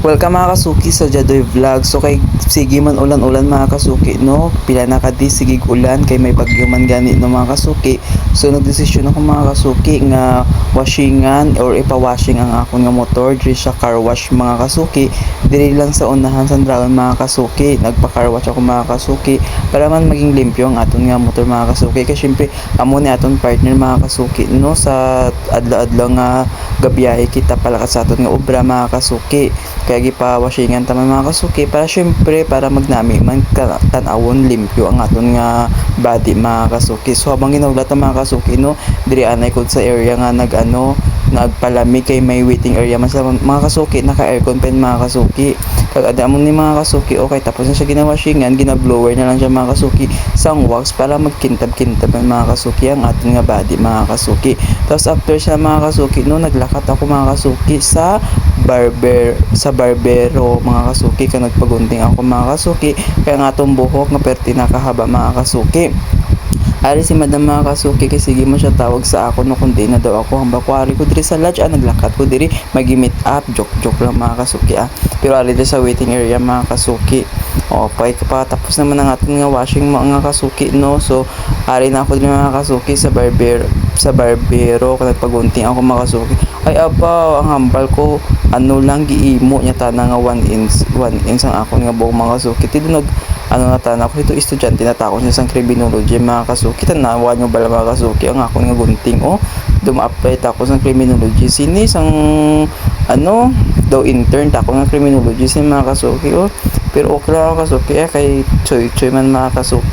Welcome mga kasuki sa Jadoy Vlog. So kay sige man ulan-ulan mga kasuki no, pila na kadi sigig ulan kay may bagyo man gani no mga kasuki. So nagdesisyon ako mga kasuki nga washingan or ipa-washing ang akong nga motor diri sa car wash mga kasuki. Diri lang sa unahan sa Dragon mga kasuki. Nagpa-car wash ako mga kasuki para man maging limpyo ang aton nga motor mga kasuki. Kay syempre amo ni aton partner mga kasuki no sa adlaw-adlaw nga gabiyahe kita palakat sa aton nga obra mga kasuki. Kaya gipa-washingan taman mga kasuki para syempre para magnami man tan-awon limpyo ang aton nga body mga kasuki. So habang ginawlat ang mga kasuki no, diri anay kod sa area nga nagpalamig kay may waiting area man sa mga kasuki, naka-aircon pa mga kasuki. Kag adamon ni mga kasuki okay tapos na siya ginawashingan, gina-blower na lang siya mga kasuki sang wax para magkintab-kintab ang mga kasuki ang ating nga body mga kasuki. Tapos after siya mga kasuki no, naglakat ako mga kasuki sa barbero mga kasuki kaya nagpagunting ako mga kasuki kaya nga itong buhok nga perti nakahaba mga kasuki. Ari si madam mga kasuki kasi sige mo siya tawag sa ako no kundi na daw ako ang bakwari ko diri sa lodge naglakat ko diri mag-meet up joke lang mga kasuki pero ari diri sa waiting area mga kasuki okay pa tapos naman ang aton nga washing mga kasuki no. So ari na ako diri mga kasuki sa barbero kung nagpagunting ako mga kasuki ay aba ang hambal ko ano lang giimo nya tana nga 1 inch ang akon nga buhok mga kasuki tinunog ano na tana ko ito estudyante na takon sa criminology mga kasuki tanawa nyo bala mga kasuki ang akon nga gunting duma-apply tako sa criminology sini sang ano daw intern tako nga criminology sin mga kasuki pero okay lang mga kasuki kay choy man mga kasuki.